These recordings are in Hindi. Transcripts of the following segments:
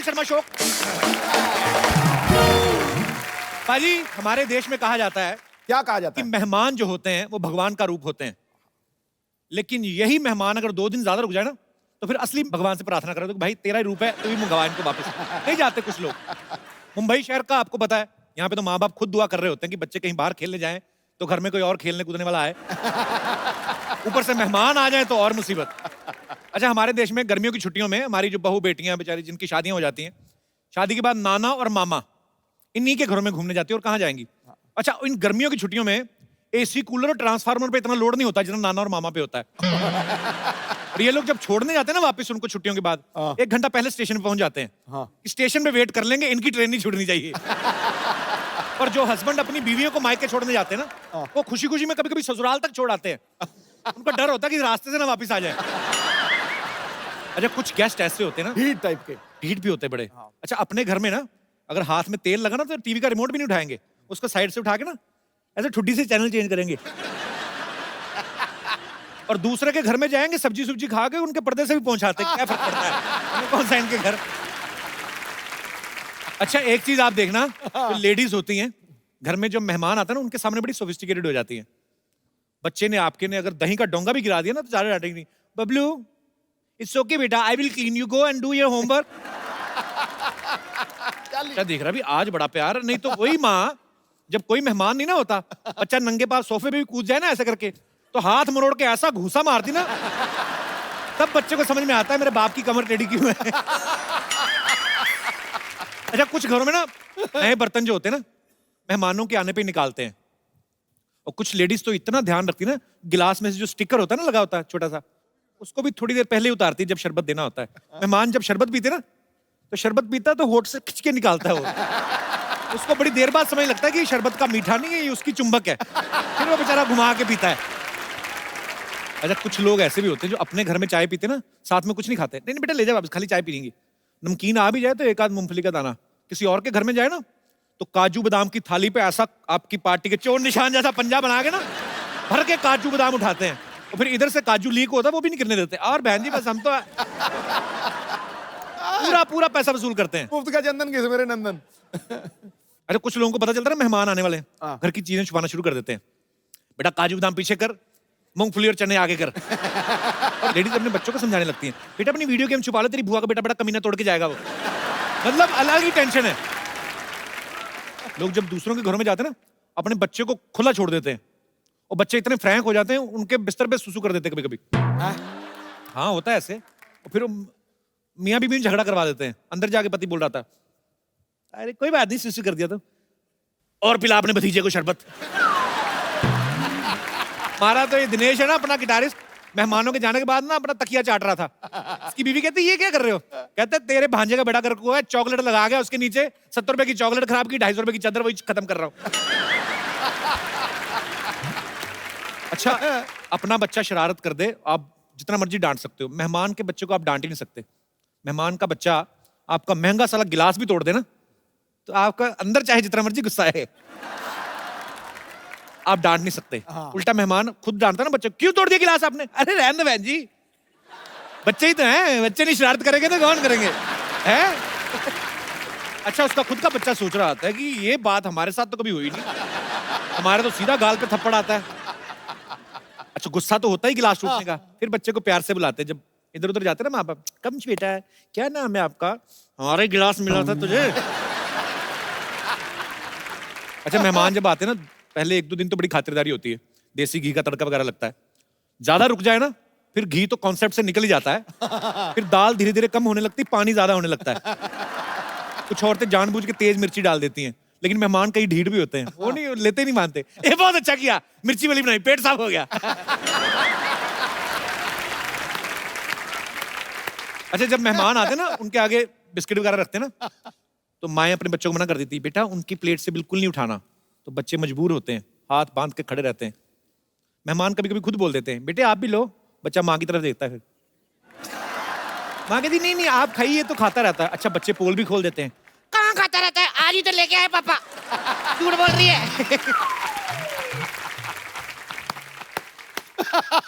शर्मा शो। पाजी, हमारे देश में कहा जाता है, क्या कहा जाता कि है? मेहमान जो होते हैं वो भगवान का रूप होते हैं, लेकिन यही मेहमान अगर 2 दिन ज्यादा रुक जाए ना, तो फिर असली भगवान से प्रार्थना करो कि भाई तेरा ही रूप है, तू ही मंगवा इनको वापस। नहीं जाते कुछ लोग। मुंबई शहर का आपको पता है, यहाँ पे तो माँ बाप खुद दुआ कर रहे होते हैं कि बच्चे कहीं बाहर खेलने जाएं तो घर में कोई और खेलने कूदने वाला आए, ऊपर से मेहमान आ जाए तो और मुसीबत। अच्छा, हमारे देश में गर्मियों की छुट्टियों में हमारी जो बहू बेटियां बेचारी जिनकी शादियां हो जाती हैं, शादी के बाद नाना और मामा इन्हीं के घरों में घूमने जाती है। और कहाँ जाएंगी? अच्छा, इन गर्मियों की छुट्टियों में एसी कूलर और ट्रांसफार्मर पे इतना लोड नहीं होता जितना नाना और मामा पे होता है। और ये लोग जब छोड़ने जाते हैं ना वापस उनको छुट्टियों के बाद, 1 घंटा पहले स्टेशन पे पहुंच जाते हैं। हाँ। स्टेशन पे वेट कर लेंगे, इनकी ट्रेन नहीं छूटनी चाहिए। और जो हस्बैंड अपनी बीवियों को मायके छोड़ने जाते हैं ना, वो खुशी खुशी में कभी कभी ससुराल तक छोड़ आते हैं। उनको डर होता है कि रास्ते से ना वापस आ जाए। अच्छा, कुछ गेस्ट ऐसे होते हैं ना, हीट टाइप के। ढीठ भी होते हैं बड़े। अच्छा, अपने घर में ना अगर हाथ में तेल लगा ना तो टीवी का रिमोट भी नहीं उठाएंगे, उसको साइड से उठा के ना ऐसे ठुड्डी से चैनल चेंज करेंगे। और दूसरे के घर में जाएंगे, सब्जी सुब्जी खा के उनके पर्दे से भी पहुंचाते हैं। क्या फर्क पड़ता है, उन्हें कौन सा इनके घर। अच्छा, एक चीज आप देखना, जो लेडीज होती हैं घर में, जो मेहमान आता है ना उनके सामने बड़ी सोफिस्टिकेटेड हो जाती हैं। बच्चे ने आपके ने अगर दही का डोंगा भी गिरा दिया ना तो ज्यादा डांटेंगे नहीं। बबलू, इट्स ओके बेटा, I will clean, you go and do your homework. क्या देख रहा भी, आज बड़ा प्यार। नहीं तो वही माँ, जब कोई मेहमान नहीं ना होता, बच्चा नंगे पाँव सोफे पे भी कूद जाए ना ऐसे करके, तो हाथ मरोड़ के ऐसा घूसा मारती ना, तब बच्चे को समझ में आता है मेरे बाप की कमर टेढ़ी क्यों है। अच्छा, कुछ घरों में ना नए बर्तन जो होते हैं ना मेहमानों के आने पे निकालते हैं। और कुछ लेडीज तो इतना ध्यान रखती ना, गिलास में से जो स्टिकर होता है ना लगा होता है छोटा सा, उसको भी थोड़ी देर पहले ही उतारती जब शरबत देना होता है। मेहमान जब शरबत पीते ना, तो शरबत पीता तो होठ से खिंच के निकालता है वो। उसको बड़ी देर बाद समझ लगता है कि ये शरबत का मीठा नहीं है, ये उसकी चुंबक है। फिर वो बेचारा घुमा के पीता है। अच्छा, कुछ लोग ऐसे भी होते हैं जो अपने घर में चाय पीते ना, साथ में कुछ नहीं खाते। नहीं नहीं बेटा, ले जा वापस, खाली चाय पी लेंगे। नमकीन आ भी जाए तो एक आध मूंगफली का दाना। किसी और के घर में जाए ना, तो काजू बादाम की थाली पे ऐसा आपकी पार्टी के चोर निशान जैसा पंजा बना के ना भर के काजू बादाम उठाते हैं। और फिर इधर से काजू लीक होता है, वो भी नहीं गिरने देते। और बहन जी बस हम तो पूरा पूरा पैसा वसूल करते हैं। मुफ्त का चंदन किस मेरे नंदन। अरे, कुछ लोगों को पता चलता है ना मेहमान आने वाले हैं, घर की चीजें छुपाना शुरू कर देते हैं। बेटा, काजू बादाम पीछे कर, मूंगफली और चने आगे कर। और लेडीज अपने बच्चों को समझाने लगती हैं, बेटा अपनी वीडियो गेम छुपा ले, तेरी बुआ का बेटा बड़ा कमीना तोड़ के जाएगा वो। मतलब अलग ही टेंशन है। लोग जब दूसरों के घरों में जाते हैं ना, अपने बच्चे को खुला छोड़ देते हैं, और बच्चे इतने फ्रैंक हो जाते हैं, उनके बिस्तर पे सुसु कर देते हैं कभी कभी। हाँ, होता है ऐसे। और फिर मियाँ बीवी में झगड़ा करवा देते हैं। अंदर जाके पति बोल रहा था, अरे कोई बात नहीं, सुसु कर दिया तो, और पिला अपने भतीजे को शरबत। हमारा तो ये दिनेश है ना, अपना गिटारिस्ट, मेहमानों के जाने के बाद ना अपना तकिया चाट रहा था। उसकी बीवी कहती, ये क्या कर रहे हो? कहते, तेरे भांजे का बेटा कर को है, चॉकलेट लगा गया उसके नीचे, 70 रुपए की चॉकलेट खराब की, 250 रुपए की चादर, वही खत्म कर रहा हूं। अच्छा, अपना बच्चा शरारत कर दे, आप जितना मर्जी डांट सकते हो, मेहमान के बच्चे को आप डांट ही नहीं सकते। मेहमान का बच्चा आपका महंगा साला गिलास भी तोड़ दे ना, तो आपका अंदर चाहे जितना मर्जी गुस्सा है, आप डांट नहीं सकते। उल्टा मेहमान खुद डांटता ना बच्चे, क्यों तोड़ दिया गिलास आपने? अरे रहने दो बहन जी, बच्चे ही तो हैं, बच्चे नहीं शरारत करेंगे तो कौन करेंगे हैं? अच्छा, उसका खुद का बच्चा सोच रहा होता है कि ये बात हमारे साथ तो कभी हुई नहीं, हमारे तो सीधा गाल पे थप्पड़ आता है। अच्छा, गुस्सा तो होता ही गिलास टूटने का। फिर बच्चे को प्यार से बुलाते हैं, जब इधर उधर जाते ना माँ बाप, कम बेटा, क्या नाम है आपका? हमारे गिलास मिला था तुझे। अच्छा, मेहमान जब आते हैं ना, पहले 1-2 दिन तो बड़ी खातिरदारी होती है, देसी घी का तड़का वगैरह लगता है। ज्यादा रुक जाए ना, फिर घी तो कॉन्सेप्ट से निकल ही जाता है। फिर दाल धीरे धीरे कम होने लगती, पानी ज्यादा होने लगता है। कुछ औरतें जानबूझ के तेज मिर्ची डाल देती हैं, लेकिन मेहमान कई ढीठ भी होते हैं, वो नहीं लेते, नहीं मानते। ये बहुत अच्छा किया, मिर्ची वाली बनाई, पेट साफ हो गया। अच्छा, जब मेहमान आते ना, उनके आगे बिस्किट वगैरह रखते ना, तो माएं अपने बच्चों को मना कर देती, बेटा उनकी प्लेट से बिल्कुल नहीं उठाना। तो बच्चे मजबूर होते हैं, हाथ बांध के खड़े रहते हैं। मेहमान कभी कभी खुद बोल देते हैं, बेटे आप भी लो। बच्चा माँ की तरफ देखता है, फिर माँ कहती, नहीं नहीं आप खाइए, तो खाता रहता है। अच्छा, बच्चे पोल भी खोल देते हैं, कहाँ खाता रहता है, आज ही तो लेके आए पापा, झूठ बोल रही है।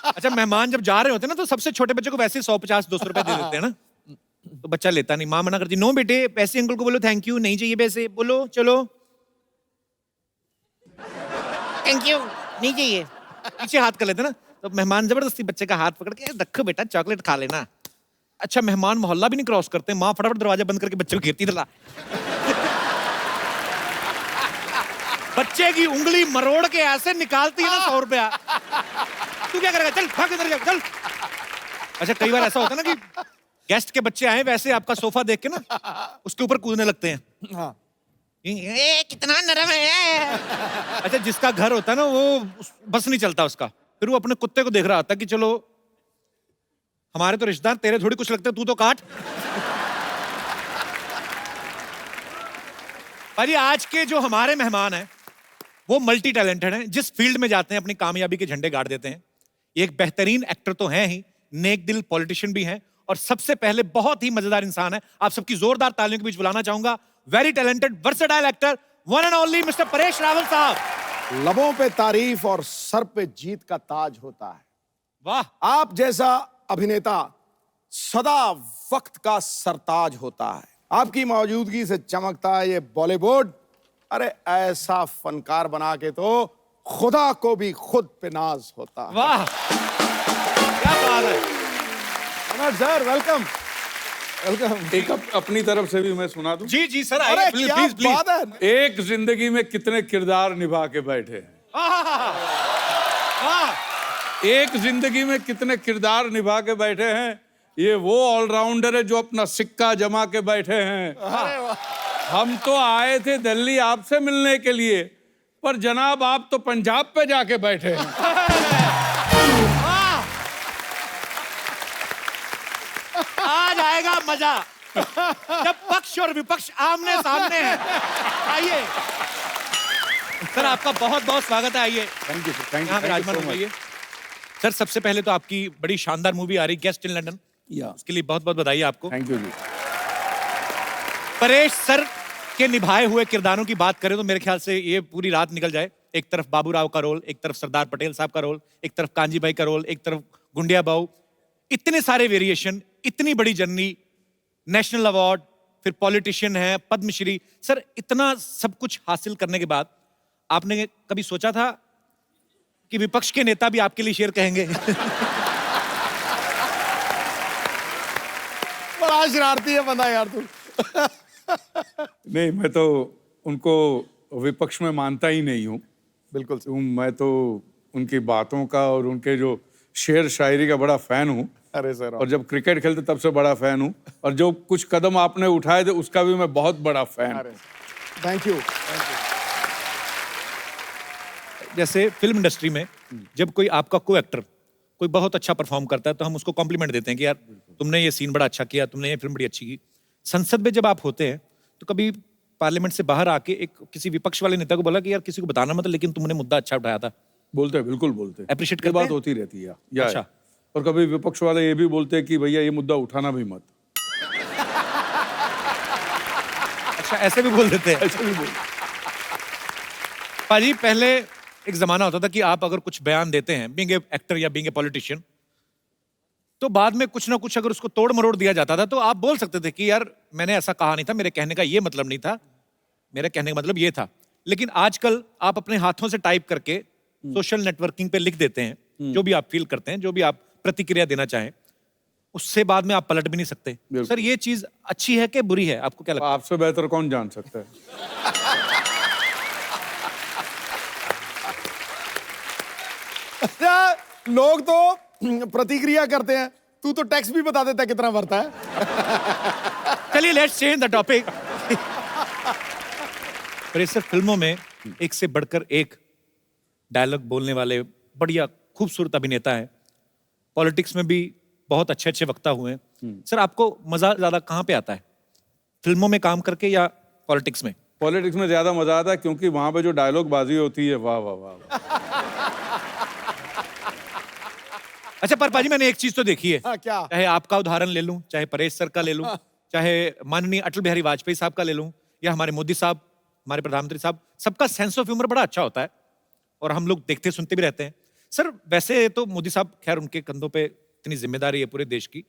अच्छा, मेहमान जब जा रहे होते हैं ना, तो सबसे छोटे बच्चे को वैसे 150-200 रुपए दे देते हैं ना। तो बच्चा लेता नहीं, माँ मना करती, नो बेटे पैसे अंकल को बोलो थैंक यू, नहीं चाहिए पैसे, बोलो चलो थैंक यू, नहीं चाहिए। पीछे हाथ कर लेते ना, तो मेहमान जबरदस्ती बच्चे का हाथ पकड़ के रखो बेटा चॉकलेट खा लेना। अच्छा मेहमान मोहल्ला भी नहीं क्रॉस करते, माँ फटाफट दरवाजा बंद करके बच्चे को घेरती थला। बच्चे की उंगली मरोड़ के ऐसे निकालती है ना 100 रुपया। तू क्या करेगा, चल भाग इधर, चल। अच्छा कई बार ऐसा होता है ना कि गेस्ट के बच्चे आए, वैसे आपका सोफा देख के ना उसके ऊपर कूदने लगते हैं। हाँ। ए कितना नरम है। अच्छा जिसका घर होता है ना वो बस नहीं चलता उसका, फिर वो अपने कुत्ते को देख रहा होता कि चलो हमारे तो रिश्तेदार, तेरे थोड़ी कुछ लगते, तू तो काट। भाई आज के जो हमारे मेहमान हैं वो मल्टी टैलेंटेड हैं, जिस फील्ड में जाते हैं अपनी कामयाबी के झंडे गाड़ देते हैं। एक बेहतरीन एक्टर तो हैं ही, नेक दिल पॉलिटिशियन भी हैं, और सबसे पहले बहुत ही मजेदार इंसान है। आप सबकी जोरदार तालियों के बीच बुलाना चाहूंगा very talented versatile actor one and only mister Paresh Rawal साहब। लबों पे तारीफ और सर पे जीत का ताज होता है। वाह। आप जैसा अभिनेता सदा वक्त का सरताज होता है। आपकी मौजूदगी से चमकता है ये बॉलीवुड। अरे ऐसा फनकार बना के तो खुदा को भी खुद पे नाज होता है। वाह क्या बात है। Manoj sir welcome welcome. एक अपनी तरफ से भी मैं सुना दूं। जी जी सर, अरे आइए क्या प्लीज प्लीज। बात है। एक जिंदगी में कितने किरदार निभा के बैठे हैं। एक जिंदगी में कितने किरदार निभा के बैठे हैं। ये वो ऑलराउंडर है जो अपना सिक्का जमा के बैठे हैं। हम तो आए थे दिल्ली आपसे मिलने के लिए, पर जनाब आप तो पंजाब पे जाके बैठे हैं। आज आएगा मजा जब पक्ष और विपक्ष आमने सामने हैं। आइए सर, आपका बहुत बहुत स्वागत है। आइए थैंक यू सर, थैंक यहाँ पे यू राजमान सो होइए। सर सबसे पहले तो आपकी बड़ी शानदार मूवी आ रही गेस्ट इन लंदन, मच। उसके लिए बहुत बहुत बधाई आपको। Thank you ji. Paresh sir के निभाए हुए किरदारों की बात करें तो मेरे ख्याल से ये पूरी रात निकल जाए। एक तरफ बाबूराव का रोल, एक तरफ सरदार पटेल साहब का रोल, एक तरफ कांजी भाई का रोल, एक तरफ गुंडिया बाऊ, इतने सारे वेरिएशन, इतनी बड़ी जर्नी, नेशनल अवार्ड, फिर पॉलिटिशियन है, पद्मश्री। सर इतना सब कुछ हासिल करने के बाद आपने कभी सोचा था कि विपक्ष के नेता भी आपके लिए शेर कहेंगे? बड़ा शरारती है बंदा यार तू। नहीं, मैं तो उनको विपक्ष में मानता ही नहीं हूँ। बिल्कुल मैं तो उनकी बातों का और उनके जो शेर शायरी का बड़ा फैन हूँ। अरे सर और जब क्रिकेट खेलते तब से बड़ा फैन हूँ, और जो कुछ कदम आपने उठाए थे उसका भी मैं बहुत बड़ा फैन हूँ। Thank you. जैसे फिल्म इंडस्ट्री में जब कोई आपका को एक्टर कोई बहुत अच्छा परफॉर्म करता है तो हम उसको कॉम्प्लीमेंट देते हैं कि यार तुमने ये सीन बड़ा अच्छा किया, तुमने ये फिल्म बड़ी अच्छी की। संसद में जब आप होते हैं तो कभी पार्लियामेंट से बाहर आके एक किसी विपक्ष वाले नेता को बोला कि यार किसी को बताना मत, लेकिन तुमने मुद्दा अच्छा उठाया था? बोलते हैं, बिल्कुल बोलते हैं। Appreciate ये करते बात हैं? होती रहती है या अच्छा। और कभी विपक्ष वाले ये भी बोलते हैं कि भैया ये मुद्दा उठाना भी मत। अच्छा ऐसे भी बोल देते हैं? ऐसे भी बोलते। पाजी पहले एक जमाना होता था कि आप अगर कुछ बयान देते हैं बीइंग ए एक्टर या बीइंग ए पॉलिटिशियन, तो बाद में कुछ ना कुछ अगर उसको तोड़ मरोड़ दिया जाता था तो आप बोल सकते थे कि यार मैंने ऐसा कहा नहीं था, मेरे कहने का ये मतलब नहीं था, मेरे कहने का मतलब ये था। लेकिन आजकल आप अपने हाथों से टाइप करके सोशल नेटवर्किंग पे लिख देते हैं जो भी आप फील करते हैं, जो भी आप प्रतिक्रिया देना चाहें, उससे बाद में आप पलट भी नहीं सकते। सर ये चीज अच्छी है कि बुरी है, आपको क्या लगता है? आपसे बेहतर कौन जान सकता है। अच्छा, लोग तो प्रतिक्रिया करते हैं, तू तो टैक्स भी बता देता है कितना भरता है। चलिए लेट्स चेंज द टॉपिक। पर सर फिल्मों में एक से बढ़कर एक डायलॉग बोलने वाले बढ़िया खूबसूरत अभिनेता है, पॉलिटिक्स में भी बहुत अच्छे अच्छे वक्ता हुए हैं। सर आपको मजा ज्यादा कहाँ पे आता है, फिल्मों में काम करके या पॉलिटिक्स में? पॉलिटिक्स में ज्यादा मजा आता है क्योंकि वहां पे जो डायलॉग बाजी होती है, वाह वाह वाह वाह। अच्छा पर पाजी मैंने एक चीज तो देखी है, हाँ, क्या? चाहे आपका उदाहरण ले लूं, चाहे परेश सर का ले लूं, चाहे माननीय अटल बिहारी वाजपेयी साहब का ले लूं, या हमारे मोदी साहब, हमारे प्रधानमंत्री साहब, सबका सेंस ऑफ ह्यूमर बड़ा अच्छा होता है और हम लोग देखते सुनते भी रहते हैं। सर वैसे तो मोदी साहब, खैर उनके कंधों पे इतनी जिम्मेदारी है पूरे देश की,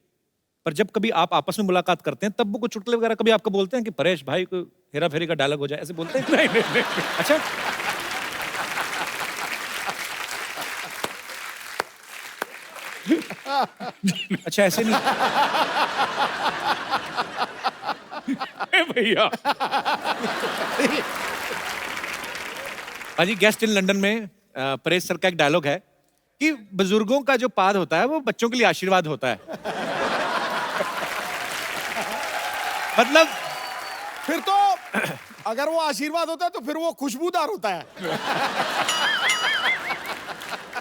पर जब कभी आप आपस में मुलाकात करते हैं तब वो कुछ चुटकुले वगैरह कभी आपको बोलते हैं कि परेश भाई को हेरा फेरी का डायलॉग हो जाए, ऐसे बोलते हैं? नहीं। अच्छा, अच्छा ऐसे नहीं। भैया हाजी, गेस्ट इन लंदन में परेश सर का एक डायलॉग है कि बुजुर्गों का जो पाद होता है वो बच्चों के लिए आशीर्वाद होता है। मतलब फिर तो अगर वो आशीर्वाद होता है तो फिर वो खुशबूदार होता है।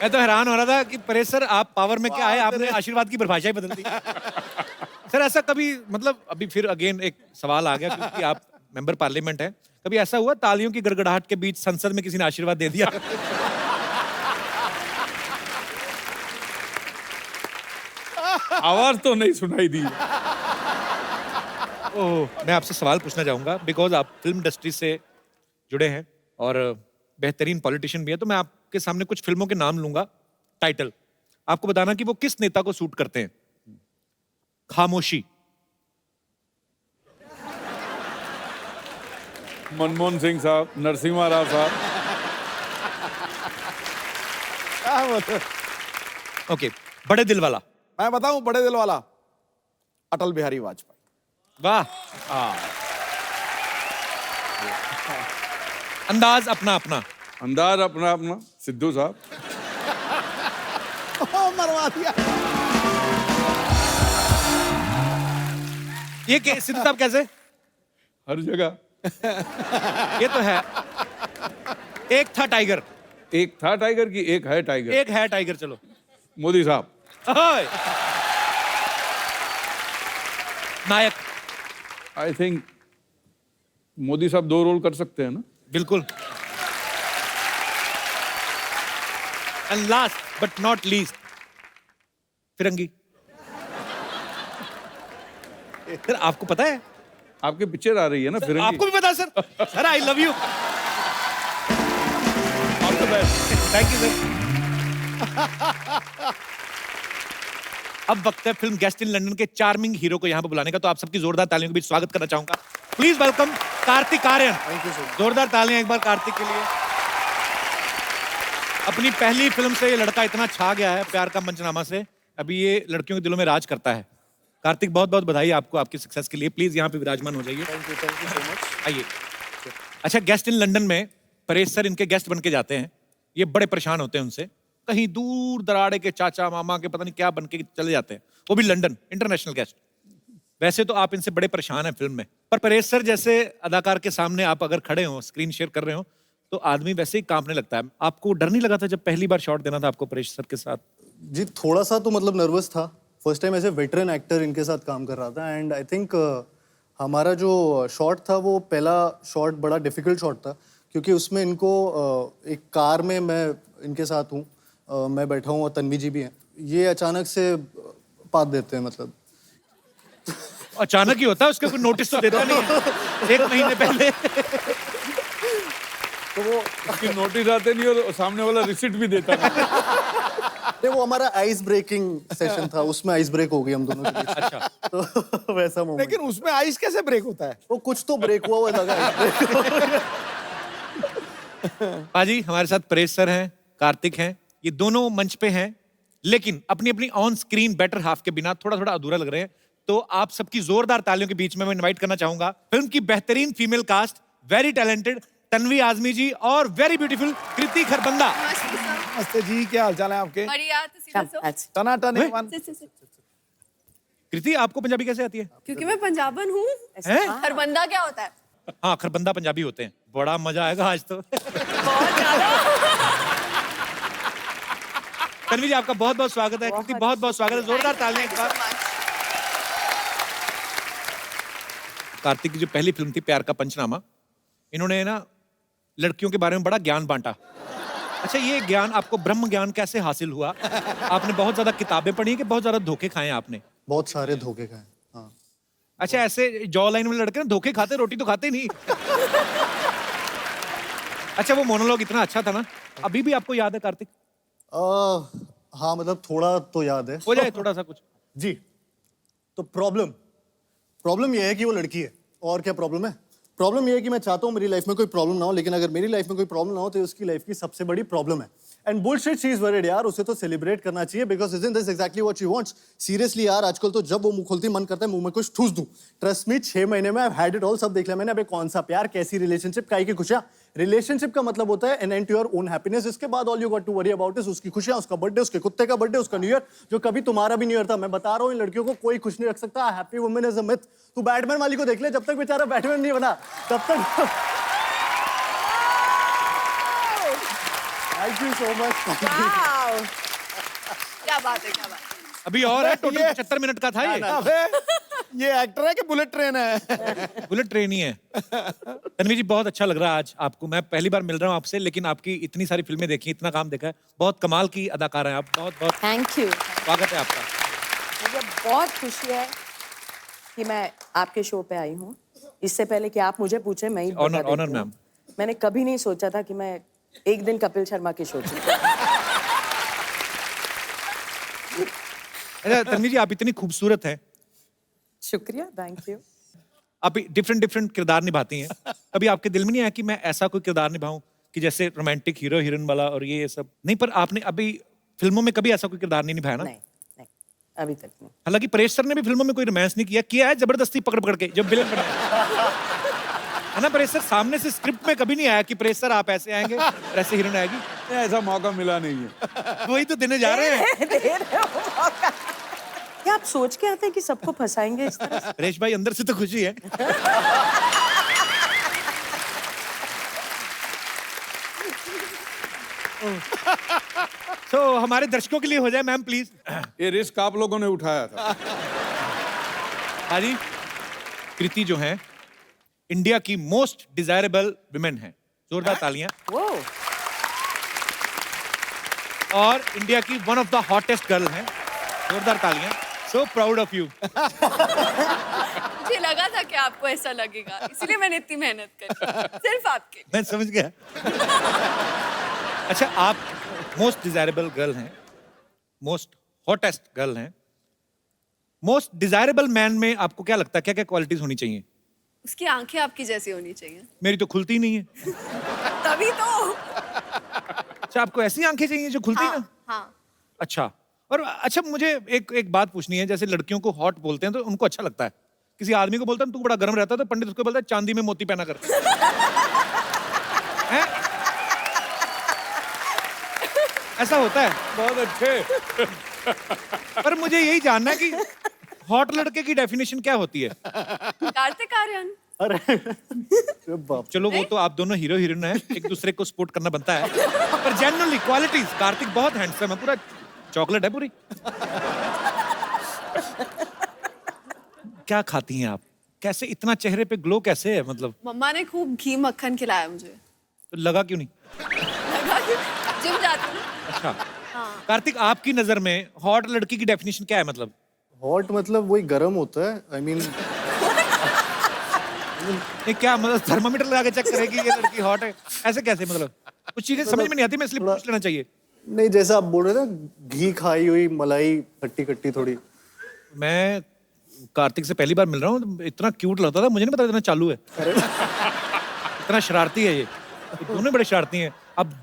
मैं तो हैरान हो रहा था कि परेश सर आप पावर में क्या है, आपने आशीर्वाद की परिभाषा ही बदल दी। सर ऐसा कभी, मतलब अभी फिर अगेन एक सवाल आ गया क्योंकि आप मेंबर पार्लियामेंट हैं, कभी ऐसा हुआ तालियों की गड़गड़ाहट के बीच संसद में किसी ने आशीर्वाद दे दिया? आवाज तो नहीं सुनाई दी। ओह, मैं आपसे सवाल पूछना चाहूंगा बिकॉज आप फिल्म इंडस्ट्री से जुड़े हैं और बेहतरीन पॉलिटिशियन भी है, तो मैं आपके सामने कुछ फिल्मों के नाम लूंगा, टाइटल आपको बताना कि वो किस नेता को सूट करते हैं। खामोशी, मनमोहन सिंह साहब, नरसिम्हा राव साहब। क्या बोलते हैं? ओके, बड़े दिल वाला। मैं बताऊं, बड़े दिल वाला अटल बिहारी वाजपेयी। वाह। अंदाज अपना अपना। अंदाज अपना अपना, सिद्धू साहब। मरवा दिया। ये सिद्धू साहब कैसे? हर जगह। ये तो है। एक था टाइगर। एक था टाइगर की एक है टाइगर। एक है टाइगर। चलो, मोदी साहब। ओए। नायक। आई थिंक मोदी साहब 2 रोल कर सकते हैं ना। बिल्कुल। And last but not least, Firangi. Sir आपको पता है? आपके पिक्चर आ रही है ना फिरंगी। आपको भी पता है sir? Sir I love you. All the best. Thank you sir. अब वक्त है फिल्म गेस्ट इन लंदन के चार्मिंग हीरो को यहाँ पे बुलाने का, तो आप सबकी जोरदार तालियों के बीच स्वागत करना चाहूंगा। Please welcome Kartik Aaryan. Thank you sir. जोरदार तालियां एक बार कार्तिक के लिए। अपनी पहली फिल्म से ये लड़का इतना छा गया है, प्यार का मंचनामा से, अभी ये लड़कियों के दिलों में राज करता है। कार्तिक बहुत बहुत बधाई आपको आपकी सक्सेस के लिए। प्लीज यहाँ पे विराजमान हो जाइए। Thank you so much. आइए। अच्छा, गेस्ट इन लंदन में परेश सर इनके गेस्ट बन के जाते हैं। ये बड़े परेशान होते हैं उनसे, कहीं दूर दराड़े के चाचा मामा के पता नहीं क्या बन के चले जाते हैं, वो भी लंदन, इंटरनेशनल गेस्ट। वैसे तो आप इनसे बड़े परेशान हैं फिल्म में, पर परेश सर जैसे अदाकार के सामने आप अगर खड़े हो, स्क्रीन शेयर कर रहे हो, तो आदमी वैसे ही कांपने लगता है। आपको डर नहीं लगा था जब पहली बार शॉट देना था आपको परेश सर के साथ? जी थोड़ा सा तो मतलब नर्वस था। फर्स्ट टाइम ऐसे वेटरन एक्टर इनके साथ काम कर रहा था एंड आई थिंक हमारा जो शॉट था वो पहला शॉट बड़ा डिफिकल्ट शॉट था क्योंकि उसमें इनको एक कार में मैं इनके साथ हूँ, मैं बैठा हूँ और तन्वी जी भी हैं। ये अचानक से पात देते हैं, मतलब अचानक ही होता है, उसका कोई नोटिस तो देता नहीं है। 1 महीने पहले तो वो उसकी नोटिस आते नहीं और सामने वाला रिसिप्ट भी देता नहीं। नहीं, वो हमारा आइस ब्रेकिंग सेशन था, उसमें आइस ब्रेक हो गई हम दोनों के बीच। अच्छा, तो वैसा मोमेंट। लेकिन उसमें आइस कैसे ब्रेक होता है? वो कुछ तो ब्रेक हुआ हुआ लगा आइस ब्रेक। पाजी हमारे साथ परेश सर हैं, कार्तिक हैं, ये दोनों मंच पे हैं, लेकिन अपनी अपनी ऑन स्क्रीन बेटर हाफ के बिना थोड़ा थोड़ा अधूरा लग रहे हैं। तो आप सबकी जोरदार तालियों के बीच में मैं इनवाइट करना चाहूंगा फिल्म की बेहतरीन female cast, very talented Tanvi Azmi ji और वेरी ब्यूटीफुल कृति खरबंदा। नमस्ते जी, क्या हालचाल है आपके? बढ़िया, ਤੁਸੀਂ ਦੱਸੋ? टनाटन एक कृति, आपको पंजाबी कैसे आती है? क्योंकि मैं पंजाबन हूँ। हैं? खरबंदा क्या होता है? हाँ, खरबंदा पंजाबी होते हैं। बड़ा मजा आएगा आज तो। बहुत ज्यादा। तन्वी जी आपका बहुत बहुत स्वागत है। कृति बहुत बहुत स्वागत है, जोरदार तालियां एक बार। कार्तिक की जो पहली फिल्म थी प्यार का पंचनामा, इन्होंने ना लड़कियों के बारे में बड़ा ज्ञान बांटा। अच्छा, ये ज्ञान आपको ब्रह्म ज्ञान कैसे हासिल हुआ? आपने बहुत ज्यादा किताबें पढ़ी कि बहुत ज्यादा धोखे खाए आपने? बहुत सारे धोखे खाए। हाँ, अच्छा, ऐसे जॉ लाइन वाले लड़के ना धोखे खाते, रोटी तो खाते नहीं। अच्छा, वो मोनोलॉग इतना अच्छा था ना, अभी भी आपको याद है कार्तिक? हाँ मतलब थोड़ा तो याद है। हो जाए थोड़ा सा कुछ। जी, तो प्रॉब्लम ये है कि वो लड़की है। और क्या प्रॉब्लम है? प्रॉब्लम ये है कि मैं चाहता हूँ मेरी लाइफ में कोई प्रॉब्लम ना हो, लेकिन अगर मेरी लाइफ में कोई प्रॉब्लम ना हो तो ये उसकी लाइफ की सबसे बड़ी प्रॉब्लम है। And bullshit she is worried यार, उसे तो सेलिब्रेट करना चाहिए because isn't this exactly what she wants. Seriously यार, आजकल तो जब वो मुंह खोलती मन करता है मुंह में कुछ ठूस दूं। ट्रस्ट मी, 6 महीने में आई हैड इट ऑल, सब देख लिया मैंने। अबे कौन सा प्यार, कैसी रिलेशनशिप, काहे की खुशियां। रिलेशनशिप का मतलब होता है an end to your own happiness. इसके बाद all you got to worry about is उसकी खुशियां, उसका बर्थडे, उसके कुत्ते का बर्थडे, उसका न्यू ईयर, जो कभी तुम्हारा भी न्यू ईयर था। मैं बता रहा हूँ इन लड़कियों को कोई खुश नहीं रख सकता। Happy women is a myth. तू बैटमैन वाली को देख ले, जब तक बेचारा बैटमैन नहीं बना तब तक। Thank you so much. Wow. क्या बात है, क्या बात है। अभी और है, टोटल 75 मिनट का था ये। अबे ये एक्टर है कि बुलेट ट्रेन है? बुलेट ट्रेन ही है। तन्वी जी, बहुत अच्छा लग रहा है आज आपको। मैं पहली बार मिल रहा हूँ आपसे, लेकिन आपकी इतनी सारी फिल्में देखी, इतना काम देखा है, बहुत कमाल की अदाकार हैं आप। बहुत बहुत थैंक यू। स्वागत है आपका। मुझे बहुत खुशी है कि मैं आपके शो पे आई हूँ। इससे पहले कि आप मुझे पूछे, मैं ही बता देती ऑनर हूँ। मैम। मैंने कभी नहीं सोचा था कि मैं एक दिन कपिल शर्मा के शो पे। अच्छा तन्वी जी, आप इतनी खूबसूरत हैं, शुक्रिया, थैंक यू। आप डिफरेंट डिफरेंट किरदार निभाती हैं। कभी आपके दिल में नहीं आया कि मैं ऐसा कोई किरदार निभाऊं कि जैसे रोमांटिक हीरो हीरोइन वाला और ये सब? नहीं, पर आपने अभी फिल्मों में कभी ऐसा कोई किरदार नहीं निभाया ना? नहीं नहीं, अभी तक नहीं। हालांकि परेश सर ने भी फिल्मों में कोई रोमांस नहीं किया है, जबरदस्ती पकड़ पकड़ के जब विलन बने है ना। परेश सर सामने से स्क्रिप्ट में कभी नहीं आया कि परेश सर आप ऐसे आएंगे और ऐसे हीरोइन आएगी। ऐसा मौका मिला नहीं है। वही तो देने जा रहे हैं। दे रहे हो मौका। क्या आप सोच के आते हैं कि सबको फंसाएंगे इस तरह से? परेश भाई, अंदर से तो खुशी है। तो हमारे दर्शकों के लिए हो जाए मैम प्लीज। ये रिस्क आप लोगों ने उठाया था। हाँ जी, कृति जो है इंडिया की मोस्ट डिजायरेबल विमेन है। जोरदार तालियां। वो और इंडिया की one of the hottest girl है। जोरदार तालियां। So proud of you. मुझे लगा था कि आपको ऐसा लगेगा, इसलिए मैंने इतनी मेहनत करी सिर्फ आपके। मैं समझ गया। अच्छा, आप मोस्ट डिजायरेबल गर्ल हैं, मोस्ट हॉटेस्ट गर्ल हैं। मोस्ट डिजायरेबल मैन में आपको क्या लगता है, क्या क्या क्वालिटीज होनी चाहिए? उसकी आंखें आपकी जैसी होनी चाहिए। मेरी तो खुलती ही नहीं है। तभी तो। अच्छा, आपको ऐसी आंखें चाहिए जो खुलती ना? हाँ। अच्छा। और अच्छा, मुझे एक बात पूछनी है। जैसे लड़कियों को हॉट बोलते हैं तो उनको अच्छा लगता है। किसी आदमी को बोलता है तू बड़ा गर्म रहता है, तो पंडित उसको बोलता है चांदी में मोती पहना कर। हैं? ऐसा होता है। बहुत अच्छे। पर मुझे यही जानना है कि हॉट लड़के की डेफिनेशन क्या होती है? कार्तिक आर्यन। अरे बाप। चलो, वो तो आप दोनों हीरो हीरोइन हैं, एक दूसरे को सपोर्ट करना बनता है। पर जनरली क्वालिटीज, कार्तिक बहुत हैंडसम है, पूरा चॉकलेट है पूरी। क्या खाती हैं आप? कैसे इतना चेहरे पे ग्लो कैसे है? मतलब मम्मा ने खूब घी मक्खन खिलाया मुझे। तो लगा क्यों नहीं? लगा कि जिम जाती हूँ। अच्छा। कार्तिक, आपकी नजर में हॉट लड़की की डेफिनेशन क्या है? मतलब हॉट मतलब वही गर्म होता है। आई मीन ये क्या मतलब, थर्मामीटर लगा के चेक करेगी ये लड़की हॉट है? ऐसे कैसे? मतलब कुछ चीजें समझ में नहीं आती, मैं इसलिए पूछ लेना चाहिए। नहीं, जैसा आप बोल रहे थे ना, घी खाई हुई मलाई, खट्टी खट्टी थोड़ी। मैं कार्तिक से पहली बार मिल रहा हूँ, इतना क्यूट लगता था, मुझे नहीं पता इतना चालू है। इतना शरारती है ये दोनों बड़े शरारती हैं। अब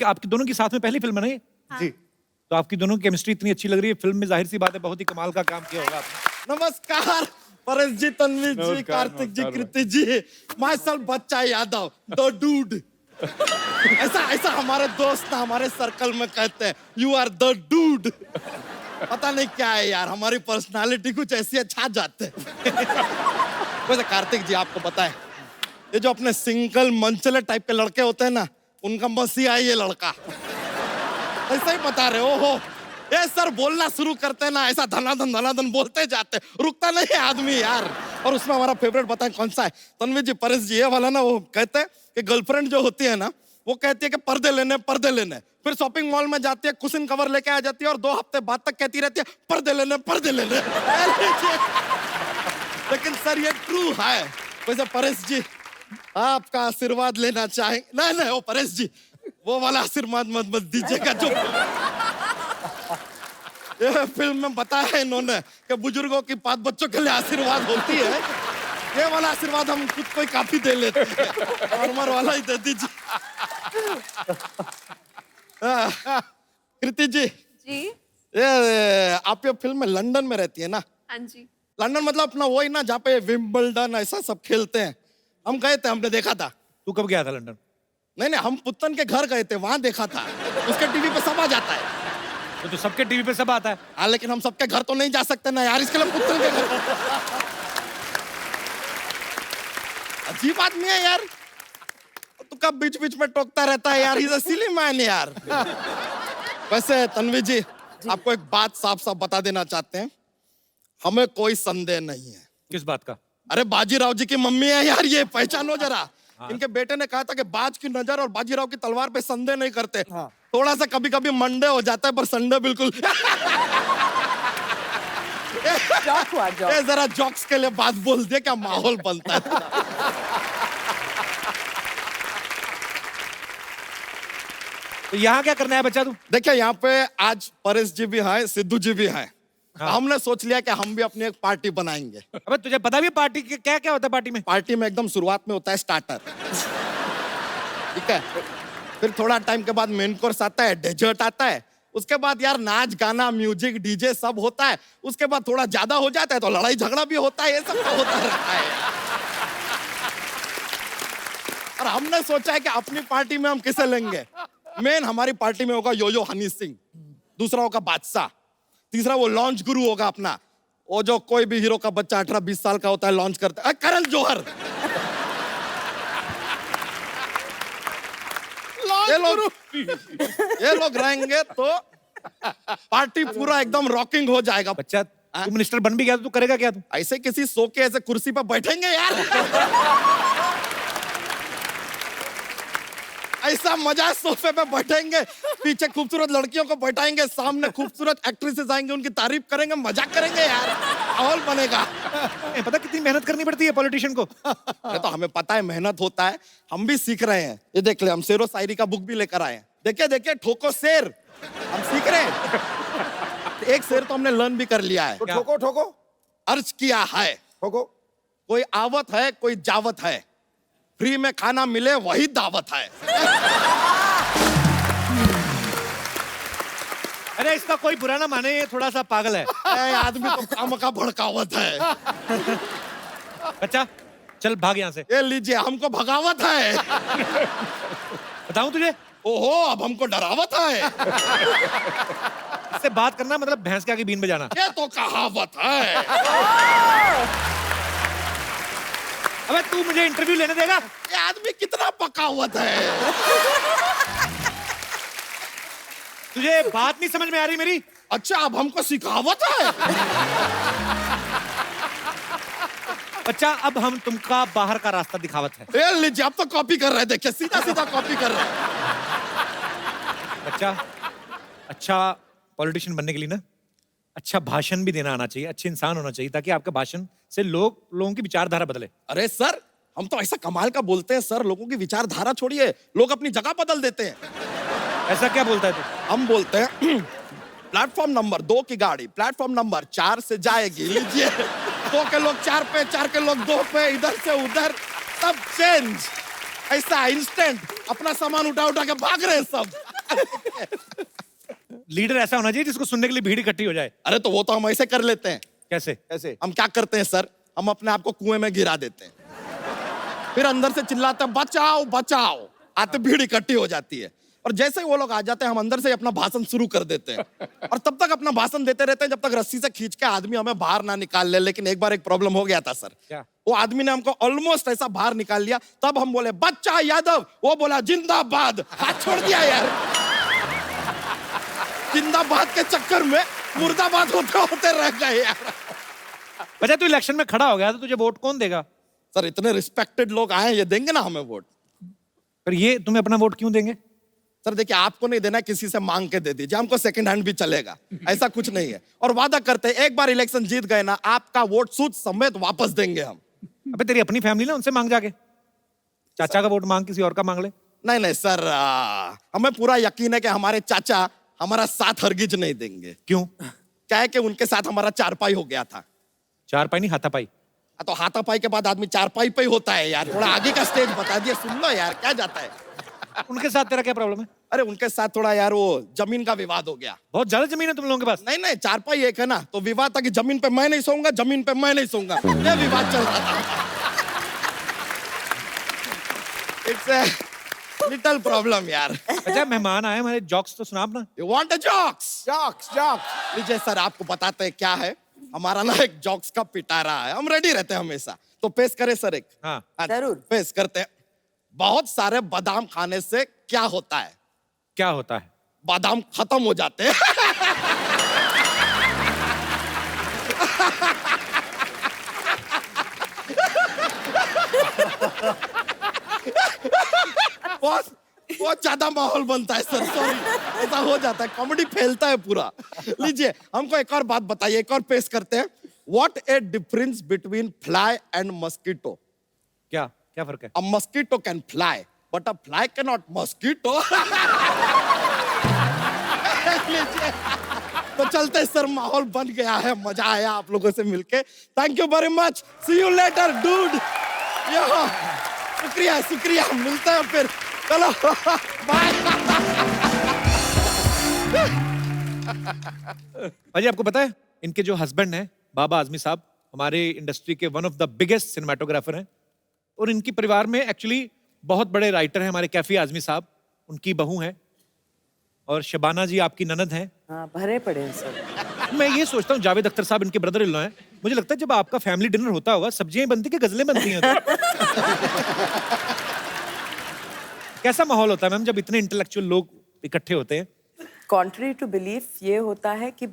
आपकी दोनों की साथ में पहली फिल्म है ना ये? जी। तो आपकी दोनों की केमिस्ट्री इतनी अच्छी लग रही है फिल्म में, जाहिर सी बात है बहुत ही कमाल का काम किया होगा आपने। नमस्कार परेश जी, तन्वी जी, नमस्कार, कार्तिक जी, नमस्कार कृति जी, माय सेल्फ बच्चा यादव, द डूड। ऐसा हमारे दोस्त ना हमारे सर्कल में कहते हैं, यू आर द डूड। पता नहीं क्या है यार, हमारी पर्सनालिटी कुछ ऐसी है, छा जाते हैं। वैसे कार्तिक जी, आपको पता है ये जो अपने सिंगल मंचले टाइप के लड़के होते हैं ना, उनका मसीहा है ये लड़का। ऐसा ही बता रहे हो। ये सर बोलना शुरू करते हैं ना, ऐसा धनाधन बोलते जाते, रुकता नहीं है आदमी यार। और उसमें हमारा फेवरेट बताएं कौन सा है? तन्वी जी, परेश जी, ये वाला ना, वो कहते हैं कि गर्लफ्रेंड जो होती है ना, वो कहती है कि पर्दे लेने। फिर शॉपिंग मॉल में जाती है, कुशन कवर लेके आ जाती है और 2 हफ्ते बाद तक कहती रहती है पर्दे लेने। लेकिन सर ये ट्रू है। वैसे परेश जी, आपका आशीर्वाद लेना चाहेंगे? नहीं, वो परेश जी, वो वाला आशीर्वाद मत दीजिएगा जो ये फिल्म में बताया है इन्होंने कि बुजुर्गों की 5 बच्चों के लिए आशीर्वाद होती है। ये वाला आशीर्वाद हम खुद को ही काफी दे लेते हैं, नॉर्मल वाला ही दे दीजिए। कृति जी, जी ये आप ये फिल्म में लंदन में रहती है ना? हाँ जी। लंदन मतलब अपना वही ना जहाँ पे विंबलडन ऐसा सब खेलते हैं। हम गए थे, हमने देखा था। तू कब गया था लंदन? नहीं, हम पुत्तन के घर गए थे, वहां देखा था। उसके टीवी पे सब आ जाता है। तो सबके टीवी पे सब आता है। हाँ, लेकिन हम सबके घर तो नहीं जा सकते ना यार, इसके लिए पुत्तन के घर। अजीब आदमी है यार, तू कब बीच बीच में टोकता रहता है यार, इज सिली मैन यार। वैसे तन्वी जी, आपको एक बात साफ साफ बता देना चाहते हैं, हमें कोई संदेह नहीं है। किस बात का? अरे बाजीराव जी की मम्मी है यार, ये पहचानो जरा। इनके बेटे ने कहा था कि बाज की नजर और बाजीराव की तलवार पे संदेह नहीं करते। थोड़ा सा कभी कभी मंडे हो जाता है, पर संडे बिल्कुल। जॉक हुआ जॉक। ये जरा जॉक्स के लिए बात बोल दे, क्या माहौल बनता है। तो यहाँ क्या करना है बच्चा तू? देखिए, यहाँ पे आज परेश जी भी हैं, सिद्धू जी भी हैं। हमने सोच लिया कि हम भी अपनी एक पार्टी बनाएंगे। अबे तुझे पता भी है पार्टी के क्या क्या होता है पार्टी में? पार्टी में एकदम शुरुआत में होता है स्टार्टर, ठीक है। फिर थोड़ा टाइम के बाद मेन कोर्स आता है, डेजर्ट आता है। उसके बाद यार नाच गाना म्यूजिक डीजे सब होता है। उसके बाद थोड़ा ज्यादा हो जाता है तो लड़ाई झगड़ा भी होता है, ये सब तो होता रहता है। और हमने सोचा है कि अपनी पार्टी में हम किसे लेंगे। मेन हमारी पार्टी में होगा यो हनी सिंह, दूसरा होगा बादशाह, तीसरा वो लॉन्च गुरु होगा अपना, वो जो कोई भी हीरो का बच्चा 18-20 साल का होता है लॉन्च करता है, करण जौहर। ये लोग रहेंगे तो पार्टी पूरा एकदम रॉकिंग हो जाएगा। बच्चा तू मिनिस्टर बन भी गया तो तू करेगा क्या तू? ऐसे किसी सो के ऐसे कुर्सी पर बैठेंगे यार। ऐसा मजा, सोफे पे बैठेंगे, पीछे खूबसूरत लड़कियों को बैठाएंगे, सामने खूबसूरत एक्ट्रेसेस आएंगे, उनकी तारीफ करेंगे, मजाक करेंगे यार, माहौल बनेगा। पता कितनी मेहनत करनी पड़ती है पॉलिटिशियन को? ये तो हमें पता है, मेहनत होता है, हम भी सीख रहे हैं। ये देख ले, हम शेरो शायरी का बुक भी लेकर आए हैं। देखिए देखिए, ठोको शेर, हम सीख रहे हैं। एक शेर तो हमने लर्न भी कर लिया है। तो ठोको ठोको, अर्ज किया है, ठोको। कोई आवत है, कोई जावत है, फ्री में खाना मिले वही दावत है। अरे इसका कोई बुरा ना माने, ये थोड़ा सा पागल है। आदमी तो काम का भड़कावत है। बच्चा चल भाग यहाँ से। ये लीजिए, हमको भगावत है। बताऊं तुझे? ओहो, अब हमको डरावत है। इससे बात करना मतलब भैंस के आगे बीन बजाना। ये तो कहावत है। अबे तू मुझे इंटरव्यू लेने देगा? ये आदमी कितना पकावत है। तुझे बात नहीं समझ में आ रही मेरी? अच्छा, अब हमको सिखावत है। बच्चा अब हम तुमका बाहर का रास्ता दिखावत है। ये लीजिए, अब तो कॉपी कर रहे हैं, देखिए सीधा सीधा कॉपी कर रहे हैं। बच्चा अच्छा पॉलिटिशियन बनने के लिए ना अच्छा भाषण भी देना आना चाहिए, अच्छे इंसान होना चाहिए, ताकि आपके भाषण से लोगों की विचारधारा बदले। अरे सर, हम तो ऐसा कमाल का बोलते हैं सर, लोगों की विचारधारा छोड़िए, लोग अपनी जगह बदल देते हैं। ऐसा क्या बोलता है तू? हम बोलते हैं प्लेटफॉर्म नंबर 2 की गाड़ी प्लेटफॉर्म नंबर 4 से जाएगी, लीजिए 2 के लोग 4 पे, 4 के लोग 2 पे, इधर से उधर सब चेंज। ऐसा इंस्टेंट अपना सामान उठा उठा के भाग रहे हैं सब। लीडर ऐसा होना चाहिए जिसको सुनने के लिए भीड़ इकट्ठी हो जाए। अरे तो वो तो हम ऐसे कर लेते हैं। कैसे? कैसे? हम क्या करते हैं सर, हम अपने आप को कुएं में गिरा देते हैं, फिर अंदर से चिल्लाते हैं बचाओ बचाओ, आते भीड़ इकट्ठी हो जाती है, और जैसे ही वो लोग आ जाते हैं हम अंदर से अपना भाषण शुरू कर देते हैं, और तब तक अपना भाषण देते रहते हैं जब तक रस्सी से खींच के आदमी हमें बाहर ना निकाल ले। लेकिन एक बार एक प्रॉब्लम हो गया था सर। क्या? वो आदमी ने हमको ऑलमोस्ट ऐसा बाहर निकाल लिया, तब हम बोले बच्चा यादव, वो बोला जिंदाबाद, हाथ छोड़ दिया यार। जिंदाबाद के चक्कर में मुर्दाबाद होते होते रह गए यार। बच्चा तू इलेक्शन में खड़ा हो गया तो तुझे वोट कौन देगा? सर इतने रिस्पेक्टेड लोग आए हैं, ये देंगे ना हमें वोट। पर ये तुम्हें अपना वोट क्यों देंगे? सर देखिए, आपको नहीं देना, किसी से मांग के दे दीजिए, हमको सेकंड हैंड भी चलेगा, ऐसा कुछ नहीं है। और वादा करते हैं एक बार इलेक्शन जीत गए ना, आपका वोट सूद समेत वापस देंगे हम। अबे तेरी अपनी फैमिली ना, उनसे मांग जाके, चाचा का वोट मांग, किसी और का मांग ले। नहीं नहीं सर, हमें पूरा यकीन है कि हमारे चाचा हमारा साथ हरगिज नहीं देंगे। क्यों? क्या है कि उनके साथ हमारा चारपाई हो गया था। चारपाई नहीं, हाथापाई। तो हाथापाई के बाद आदमी चारपाई पे ही होता है यार, थोड़ा आगे का स्टेज बता दिया, सुन लो यार क्या जाता है। उनके साथ तेरा क्या प्रॉब्लम है? अरे उनके साथ थोड़ा यार वो जमीन का विवाद हो गया। बहुत ज्यादा जमीन है तुम लोगों के पास। नहीं नहीं, चारपाई एक है ना, तो विवाद था कि जमीन पे मैं नहीं सोऊंगा, जमीन पे मैं नहीं सोऊंगा, ये विवाद चल रहा था। इट्स अ लिटिल प्रॉब्लम यार। अच्छा मेहमान आए हमारे, जोक्स तो सुना अपना। You want a jokes? Jokes लीजिए सर, आपको बताते हैं क्या है। हमारा ना एक जोक्स का पिटारा है, हम रेडी रहते हैं हमेशा। तो पेश करें सर एक? हाँ। जरूर। पेश करते हैं। बहुत सारे बादाम खाने से क्या होता है? क्या होता है? बादाम खत्म हो जाते हैं। बहुत ज्यादा माहौल बनता है सर, सॉरी, ऐसा हो जाता है, कॉमेडी फैलता है पूरा। लीजिए हमको एक और बात बताइए, एक और पेश करते हैं। What A difference between fly and mosquito? क्या क्या फर्क है? A mosquito can fly, but a fly cannot mosquito. तो चलते हैं सर, माहौल बन गया है, मजा आया आप लोगों से मिलके। Thank you very much, see you later dude. शुक्रिया शुक्रिया, मिलते हैं फिर, चलो बाय। भाजी आपको पता है इनके जो हस्बैंड हैं बाबा आजमी साहब, हमारे इंडस्ट्री के one of the biggest cinematographer हैं, और इनकी परिवार में एक्चुअली बहुत बड़े राइटर हैं हमारे कैफी आजमी साहब, उनकी बहू हैं, और शबाना जी आपकी ननद हैं। हाँ, भरे पड़े हैं सब। मैं ये सोचता हूँ जावेद अख्तर साहब इनके ब्रदर इन लॉ हैं, मुझे लगता है जब आपका फैमिली डिनर होता होगा सब्जियां बनती कि गजलें बनती हैं उधर? कैसा माहौल होता है मैम जब इतने इंटेलेक्चुअल लोग इकट्ठे होते हैं? कॉन्ट्री टू बिलीफ ये होता है कि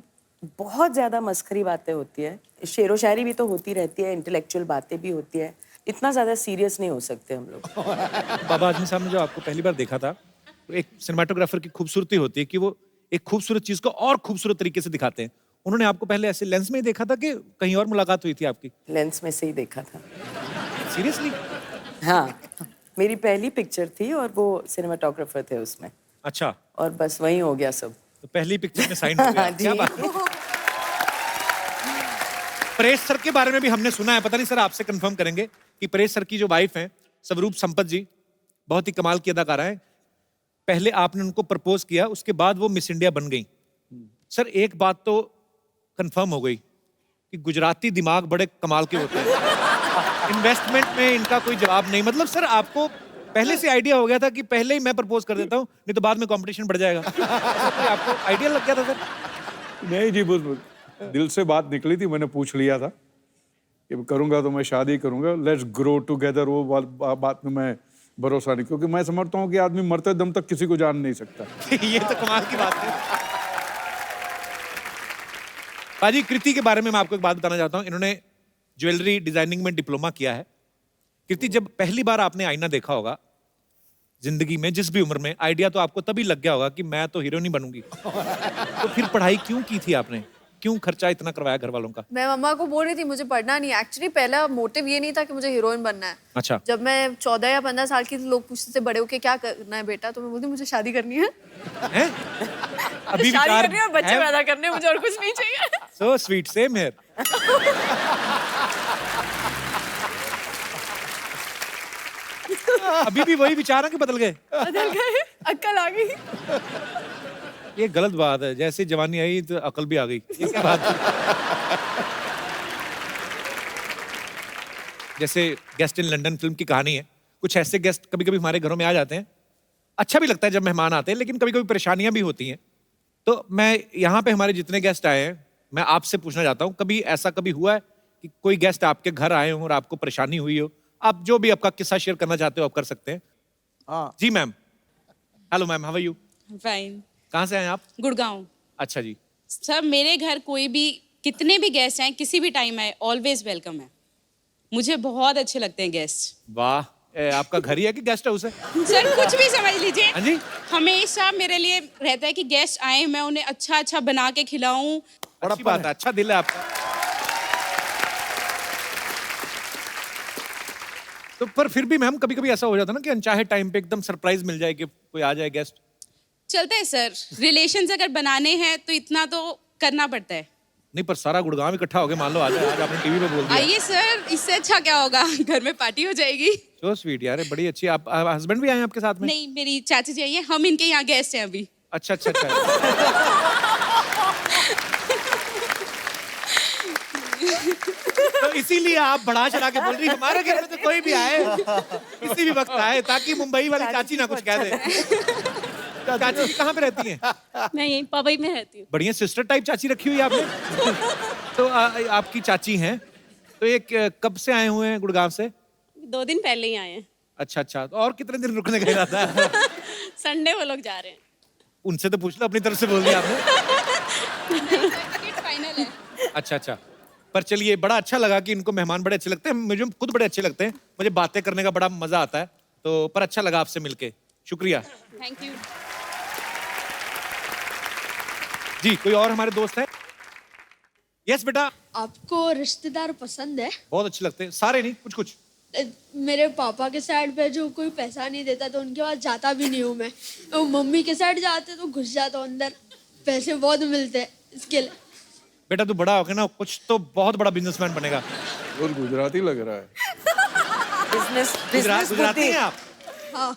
बहुत ज्यादा मस्खरी बातें होती है, शेरो शायरी भी तो होती रहती है, इंटेलेक्चुअल बातें भी होती है, इतना ज्यादा सीरियस नहीं हो सकते हम लोग। बाबा आजमी साहब ने जो आपको पहली बार देखा था, तो एक सिनेमाटोग्राफर की खूबसूरती होती है कि वो एक खूबसूरत चीज को और खूबसूरत तरीके से दिखाते हैं। उन्होंने आपको पहले ऐसे लेंस में ही देखा था कि कहीं और मुलाकात हुई थी आपकी? लेंस में से ही देखा था। सीरियसली? हाँ, मेरी पहली पिक्चर थी और वो सिनेमाटोग्राफर थे उसमें, अच्छा, और बस वही हो गया सब। तो पहली पिक्चर में साइन हो गया। जी। क्या बात है। परेश सर के बारे में भी हमने सुना है, पता नहीं सर आपसे कंफर्म करेंगे कि परेश सर की जो वाइफ हैं स्वरूप संपत जी, बहुत ही कमाल की अदाकारा है। पहले आपने उनको प्रपोज किया, उसके बाद वो मिस इंडिया बन गई। सर एक बात तो कंफर्म हो गई कि गुजराती दिमाग बड़े कमाल के होते हैं। इन्वेस्टमेंट में इनका कोई जवाब नहीं। मतलब सर आपको पहले से आइडिया हो गया था कि पहले ही मैं प्रपोज कर देता हूँ, नहीं तो बाद में कंपटीशन बढ़ जाएगा? ऐसा कोई आपको आइडिया लग गया था सर? नहीं जी, बस दिल से बात निकली थी, मैंने पूछ लिया था कि करूंगा तो मैं शादी करूंगा, लेट्स ग्रो टुगेदर। वो बात में मैं भरोसा नहीं, क्योंकि मैं समझता हूँ कि आदमी मरते दम तक किसी को जान नहीं सकता। ये तो कमाल की बात है। बाजी कृति के बारे में मैं आपको एक बात बताना चाहता हूँ। इन्होंने ज्वेलरी डिजाइनिंग में डिप्लोमा किया है। कृति, जब पहली बार आपने आईना देखा होगा जिंदगी में, जिस भी उम्र में, आइडिया तो आपको तभी लग गया होगा कि मैं तो हीरोइन ही बनूंगी। तो फिर पढ़ाई क्यों की थी आपने? क्यों खर्चा इतना करवाया घर वालों का? मैं मम्मा को बोल रही थी मुझे पढ़ना नहीं। एक्चुअली पहला मोटिव ये नहीं था कि मुझे हीरोइन बनना है। अच्छा। जब मैं 14 या 15 साल की थी, लोग पूछते थे बड़े होके क्या करना है बेटा, तो मैं बोलती मुझे शादी करनी है। हैं? अभी शादी विचार करनी है और बच्चे पैदा करने हैं, मुझे और कुछ नहीं चाहिए। So sweet, same here. अभी भी वही विचार है कि बदल गए? बदल गए, अक्ल आ गई। ये गलत बात है, जैसे जवानी आई तो अकल भी आ गई। ये क्या बात है? जैसे गेस्ट इन लंदन फिल्म की कहानी है। कुछ ऐसे गेस्ट कभी कभी हमारे घरों में आ जाते हैं, अच्छा भी लगता है जब मेहमान आते हैं, लेकिन कभी कभी परेशानियां भी होती हैं। तो मैं यहाँ पे हमारे जितने गेस्ट आए हैं, मैं आपसे पूछना चाहता हूँ, कभी ऐसा कभी हुआ है कि कोई गेस्ट आपके घर आए हो और आपको परेशानी हुई हो? आप जो भी आपका किस्सा शेयर करना चाहते हो आप कर सकते हैं। हाँ जी ma'am. Hello ma'am, how are you? Fine. कहाँ से आए आप? गुड़गांव। अच्छा जी। सर मेरे घर कोई भी, कितने भी गेस्ट आए, किसी भी टाइम आए, ऑलवेज वेलकम है। मुझे बहुत अच्छे लगते हैं गेस्ट। वाह, आपका घर ही है कि गेस्ट हाउस है? सर कुछ भी समझ लीजिए। हाँ जी। हमेशा मेरे लिए रहता है कि गेस्ट आए, मैं उन्हें अच्छा अच्छा बना के खिलाऊं। अच्छी बात है, अच्छा दिल है आपका। तो पर फिर भी मैम कभी कभी ऐसा हो जाता है ना कि अनचाहे टाइम पे एकदम सरप्राइज मिल जाए कि कोई आ जाए गेस्ट। चलता है सर, रिलेशंस अगर बनाने हैं तो इतना तो करना पड़ता है। नहीं पर सारा गुड़गांव इकट्ठा हो गया, मान लो आज आपने टीवी पे बोल दिया। आइए सर, इससे अच्छा क्या होगा, घर में पार्टी हो जाएगी। सो स्वीट यार, बड़ी अच्छी। आप हस्बैंड भी आए हैं आपके साथ में? नहीं, मेरी चाची जी आई है, हम इनके यहाँ गेस्ट हैं अभी। अच्छा अच्छा अच्छा। तो इसीलिए आप बढ़ा चढ़ा के बोल रही हमारे घर में तो कोई भी आए, किसी भी वक्त आए, ताकि मुंबई वाली चाची ना कुछ कह दे। चाची जी कहाँ पे रहती हैं? मैं यहीं पवई में रहती हूँ। बढ़िया सिस्टर टाइप चाची रखी हुई है आपने। तो आपकी चाची हैं, तो ये कब से आए हुए हैं गुड़गांव से? 2 दिन पहले ही आए हैं। अच्छा अच्छा, तो और कितने दिन रुकने का इरादा है? संडे वो लोग जा रहे हैं। उनसे तो पूछ लो, अपनी तरफ से बोल दिया आपने। फाइनल है। अच्छा अच्छा, पर चलिए बड़ा अच्छा लगा कि इनको मेहमान बड़े अच्छे लगते हैं, मुझे खुद बड़े अच्छे लगते हैं, मुझे बातें करने का बड़ा मजा आता है। तो पर अच्छा लगा आपसे मिलके, शुक्रिया। Thank you. जी कोई और हमारे दोस्त है? यस बेटा। आपको रिश्तेदार पसंद है? बहुत अच्छे लगते हैं, सारे नहीं, कुछ कुछ। मेरे पापा के साइड पे जो कोई पैसा नहीं देता तो उनके पास जाता भी नहीं हूँ मैं। तो मम्मी के साइड जाते तो घुस जाता हूँ अंदर, पैसे बहुत मिलते हैं इसके लिए। बेटा तू बड़ा होके ना कुछ तो बहुत बड़ा बिजनेसमैन बनेगा। और गुजराती लग रहा है। बिजनेस गुजराती हैं आप? हाँ।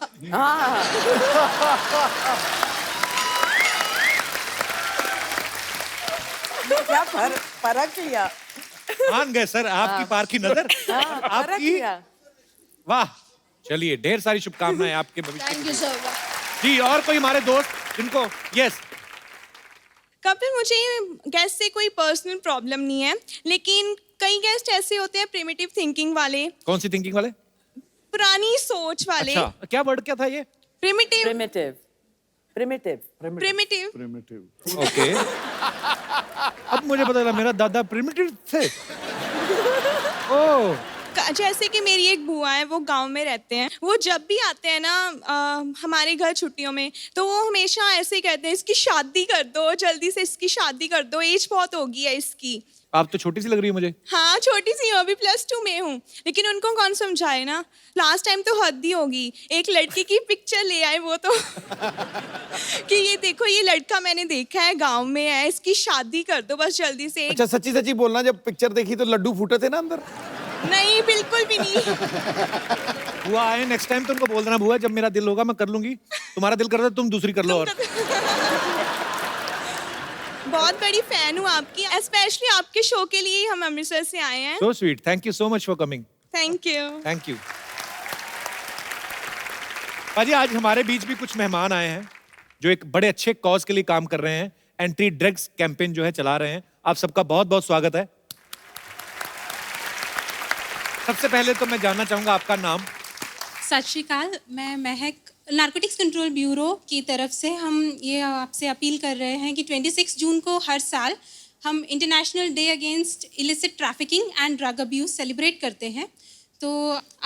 क्या फर्क लिया? मान गए सर आपकी पार की नजर। आपकी वाह, चलिए ढेर सारी शुभकामनाएं आपके भविष्य। Thank you sir. जी और कोई हमारे दोस्त जिनको? यस। कपिल, मुझे गेस्ट से कोई पर्सनल प्रॉब्लम नहीं है, लेकिन कई गेस्ट ऐसे होते हैं प्रिमिटिव थिंकिंग वाले। कौन सी थिंकिंग वाले? पुरानी सोच वाले। अच्छा, क्या वर्ड क्या था ये? प्रिमिटिव। ओके। अब मुझे पता चला मेरा दादा प्रिमिटिव थे। ओह। जैसे कि मेरी एक बुआ है, वो गांव में रहते हैं। वो जब भी आते हैं ना हमारे घर छुट्टियों में, तो वो हमेशा ऐसे ही कहते हैं, इसकी शादी कर दो, जल्दी से इसकी शादी कर दो, एज बहुत हो गई है इसकी। आप तो छोटी सी लग रही है मुझे। हाँ छोटी सी हूँ, अभी +2 में हूँ, लेकिन उनको कौन समझाए ना। लास्ट टाइम तो हद ही होगी, एक लड़की की पिक्चर ले आए वो तो कि ये देखो ये लड़का मैंने देखा है, गांव में है, इसकी शादी कर दो बस जल्दी से। अच्छा सच्ची सच्ची बोलना, जब पिक्चर देखी तो लड्डू फूटे थे ना अंदर? नहीं बिल्कुल भी नहीं। बुआ आए नेक्स्ट टाइम तो उनको बोल देना, बुआ जब मेरा दिल होगा मैं कर लूंगी, तुम्हारा दिल कर रहा है तुम दूसरी कर लो। और बहुत बड़ी फैन हूँ आपकी, स्पेशली आपके शो के लिए हम अमृतसर से आए हैं। So sweet, thank you so much for coming. Thank you. Thank you. पाजी आज हमारे बीच भी कुछ मेहमान आए हैं जो एक बड़े अच्छे कॉज के लिए काम कर रहे हैं, एंटी ड्रग्स कैंपेन जो है चला रहे हैं। आप सबका बहुत बहुत स्वागत है। सबसे पहले तो मैं जानना चाहूंगा आपका नाम। सत श्री अकाल, मैं महक, नारकोटिक्स कंट्रोल ब्यूरो की तरफ से हम ये आपसे अपील कर रहे हैं कि 26 जून को हर साल हम international day against illicit trafficking and drug abuse celebrate करते हैं। तो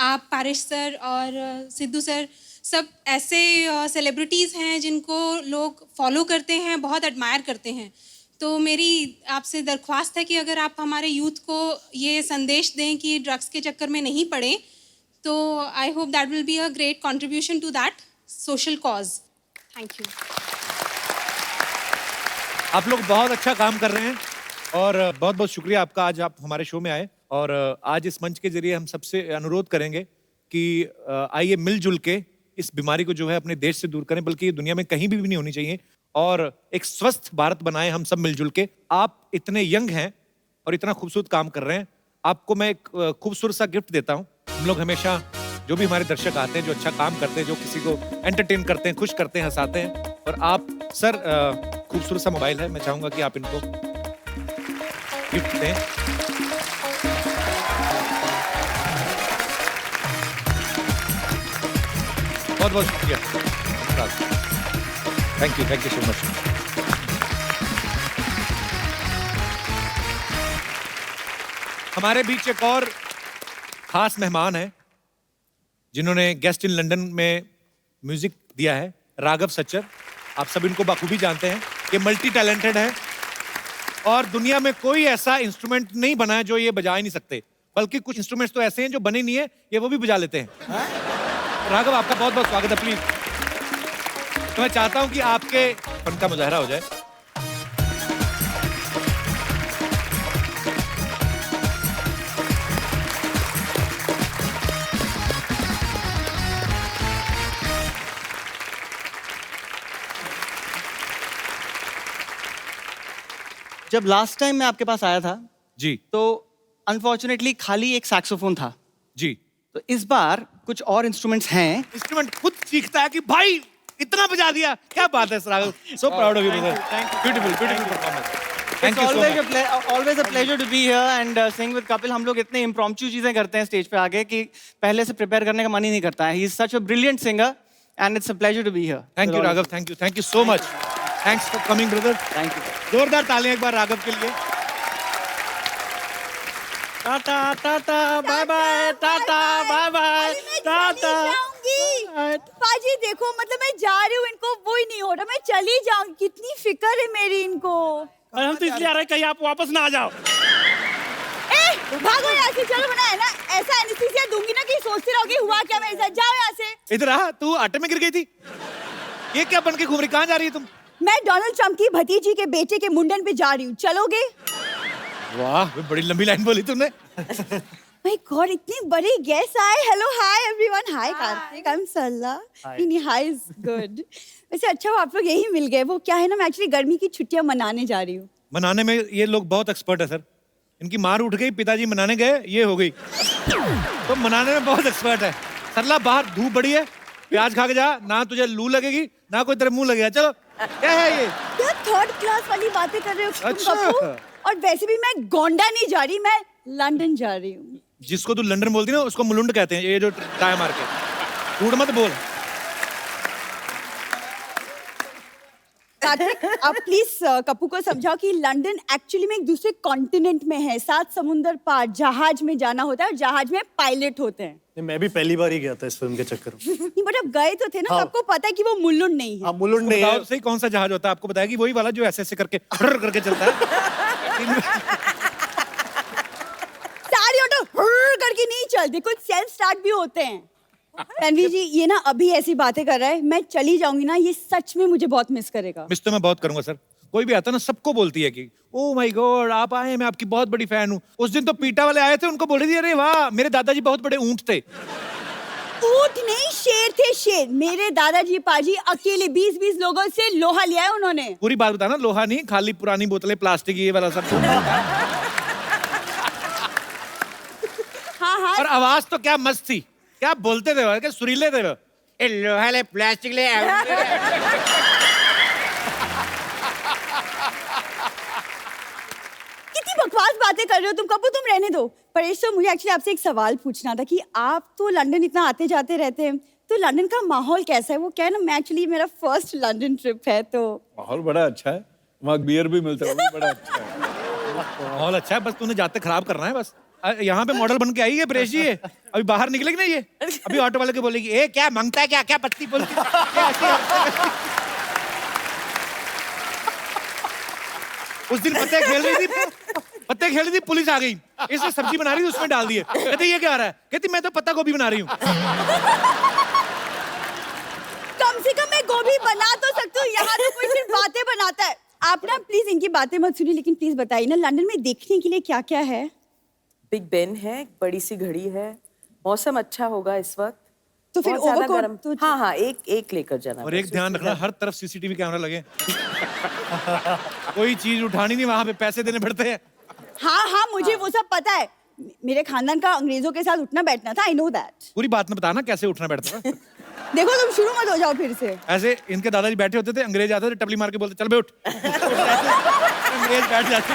आप पारिश सर और सिद्धू सर सब ऐसे सेलिब्रिटीज़ हैं जिनको लोग फॉलो करते हैं, बहुत एडमायर करते हैं। तो मेरी आपसे दरख्वास्त है कि अगर आप हमारे यूथ को ये संदेश दें कि ड्रग्स के चक्कर में नहीं पड़े, तो I hope that will be a great contribution to that social cause. Thank you. आप लोग बहुत अच्छा काम कर रहे हैं और बहुत बहुत शुक्रिया आपका, आज आप हमारे शो में आए। और आज इस मंच के जरिए हम सबसे अनुरोध करेंगे कि आइए मिलजुल के इस बीमारी को जो है अपने देश से दूर करें, बल्कि ये दुनिया में कहीं भी नहीं होनी चाहिए, और एक स्वस्थ भारत बनाएं हम सब मिलजुल के। आप इतने यंग हैं और इतना खूबसूरत काम कर रहे हैं, आपको मैं एक खूबसूरत सा गिफ्ट देता हूं। हम लोग हमेशा जो भी हमारे दर्शक आते हैं, जो अच्छा काम करते हैं, जो किसी को एंटरटेन करते हैं, खुश करते हैं, हंसाते हैं, और आप सर खूबसूरत सा मोबाइल है, मैं चाहूंगा कि आप इनको गिफ्ट दें। बहुत बहुत शुक्रिया, थैंक यू सो मच। हमारे बीच एक और खास मेहमान है जिन्होंने गेस्ट इन लंदन में म्यूजिक दिया है, राघव सच्चर। आप सब इनको बखूबी जानते हैं, ये मल्टी टैलेंटेड है और दुनिया में कोई ऐसा इंस्ट्रूमेंट नहीं बना है जो ये बजा ही नहीं सकते, बल्कि कुछ इंस्ट्रूमेंट्स तो ऐसे हैं जो बने नहीं है, ये वो भी बजा लेते हैं। राघव आपका बहुत बहुत स्वागत है। प्लीज, तो मैं चाहता हूं कि आपके फन का मुजाहरा हो जाए। जब लास्ट टाइम मैं आपके पास आया था जी तो अनफॉर्चुनेटली खाली एक सैक्सोफोन था। जी। तो इस बार कुछ और इंस्ट्रूमेंट्स हैं। इंस्ट्रूमेंट खुद सीखता है कि भाई इतना बजा दिया, क्या बात है sir, so proud of you brother, beautiful beautiful performance. It's always a pleasure to be here and sing with Kapil. हम लोग इतने impromptu चीजें करते हैं स्टेज पे आके कि पहले से प्रिपेयर करने का मन ही नहीं करता है। He is such a brilliant singer and it's a pleasure to be here. Thank you Raghav, thank you so much, thanks for coming brother. Thank you. जोरदार तालियां एक बार राघव के लिए। Tata tata bye bye, tata bye bye, tata. पाजी देखो, मतलब मैं जा रही हूँ, इनको वो ही नहीं हो रहा, मैं चली जाऊंगी। कितनी फिक्र है मेरी इनको। और हम तो इसलिए आ रहे हैं कहीं आप वापस ना आ जाओ। भागो यहाँ से, चलो बना है ना, ऐसा एनेस्थीसिया दूंगी ना कि सोचती रहोगी हुआ क्या मेरे साथ। जाओ यहाँ से। इधर आ, तू आटे में गिर गई थी, ये क्या बन के घूम रही, कहाँ जा रही है तुम? मैं डोनाल्ड ट्रम्प की भतीजी के बेटे के मुंडन पे जा रही हूँ, चलोगे? वाह, बड़ी लंबी लाइन बोली तुमने। माय गॉड, इतनी बड़ी गेस्ट आए। Hello, hi everyone, hi Kartik, I am Sarla. Hi is good. वैसे अच्छा, वो आप लोग यही मिल गए। वो क्या है ना, मैं एक्चुअली गर्मी की छुट्टियां मनाने जा रही हूँ। मनाने में ये लोग बहुत एक्सपर्ट है सर। इनकी मार उठ गई, पिताजी मनाने गए, ये हो गई, तो मनाने में बहुत एक्सपर्ट है। सरला, बाहर धूप बड़ी है, प्याज खा के जा, ना तुझे लू लगेगी ना कोई तेरे मुंह लगेगा। चलो, क्या है ये? क्या थर्ड क्लास वाली बातें कर रहे हो तुम अच्छा। कपूर? और वैसे भी मैं गोंडा नहीं जा रही, मैं लंदन जा रही हूँ। जिसको तू लंदन बोलती ना, उसको मुलुंड कहते हैं, ये जो टाई मार के। झूठ मत बोल। कार्तिक, आप प्लीज कप्पू को समझाओ कि लंदन एक्चुअली में एक दूसरे कॉन्टिनेंट में है, 7 समुंदर पार जहाज में जाना होता है और जहाज में पायलट होते हैं। मैं भी पहली बार ही गया था इस फिल्म के चक्कर में। नहीं, बट अब गए तो थे ना, हाँ। आपको पता है कि वो मुलुंड नहीं है। हाँ, मुलुंड नहीं है। सही, कौन सा जहाज होता है आपको बताया कि वही वाला जो ऐसे ऐसे करके करके चलता है। सारी ऑटो करके नहीं चलते, कुछ सेल्फ स्टार्ट भी होते हैं। रणवीर जी, ये ना अभी ऐसी बातें कर रहा है, मैं चली जाऊंगी ना, ये सच में मुझे बहुत मिस करेगा। मिस तो मैं बहुत करूंगा सर। कोई भी आता ना, सबको बोलती है कि ओ माय गॉड आप आए, मैं आपकी बहुत बड़ी फैन हूँ। उस दिन तो पीटा वाले आए थे, उनको बोल रही थी अरे वाह मेरे दादाजी बहुत बड़े ऊंट थे। ऊंट नहीं, शेर थे, शेर। मेरे दादाजी पाजी अकेले 20-20 लोगों से लोहा लिया है उन्होंने। पूरी बात बताना, लोहा नहीं, खाली पुरानी बोतलें, प्लास्टिक, ये वाला सब। हाँ हाँ। और आवाज तो क्या मस्त थी, क्या बोलते थे, क्या सुरीले थे वो। ए लोहा ले, प्लास्टिक ले। कितनी बकवास बातें कर रहे हो तुम कपूर, तुम रहने दो। परेश सर, मुझे एक्चुअली आपसे एक सवाल पूछना था कि आप तो लंदन इतना आते जाते रहते हैं, तो लंदन का माहौल कैसा है? वो क्या है ना, मैं एक्चुअली मेरा फर्स्ट लंदन ट्रिप है, तो माहौल बड़ा अच्छा है, वहाँ बियर भी मिलता है, वो भी बड़ा अच्छा है। माहौल अच्छा है, बस तूने जाते खराब करना है बस। यहाँ पे मॉडल बन के आई है परेश जी, ये अभी बाहर निकलेगी ना, ये अभी ऑटो वाले को बोलेगी ए क्या मांगता है, क्या क्या पत्ती बोलती उस दिन पत्ते खेल रही थी, पुलिस आ गई, इसने सब्जी बना रही थी, उसमें डाल दिए। कहती ये क्या आ रहा है? कहती मैं तो पत्ता गोभी बना रही हूँ। कम से कम मैं गोभी बना तो सकती हूँ, यहाँ तो कोई सिर्फ बातें बनाता है। आप ना प्लीज इनकी बातें मत सुनिए, लेकिन प्लीज बताइए ना लंदन में देखने के लिए क्या क्या है? बिग बेन है, बड़ी सी घड़ी है, मौसम अच्छा होगा इस वक्त, तो फिर बहुत ज्यादा ओवरकोट गर्म। तो हाँ हाँ, एक लेकर जाना। और एक ध्यान रखना, हर तरफ सीसीटीवी कैमरा लगे। कोई चीज उठानी नहीं, वहां पे पैसे देने पड़ते हैं। हाँ हाँ, मुझे वो सब पता है, मेरे खानदान का अंग्रेजों के साथ उठना बैठना था, आई नो दैट। पूरी बात में बताना कैसे उठना बैठता था। देखो तुम शुरू मत हो जाओ फिर से। ऐसे इनके दादाजी बैठे होते थे, अंग्रेज आते थे, टपली मार के बोलते चल बे उठ। अंग्रेज बैठ जाते।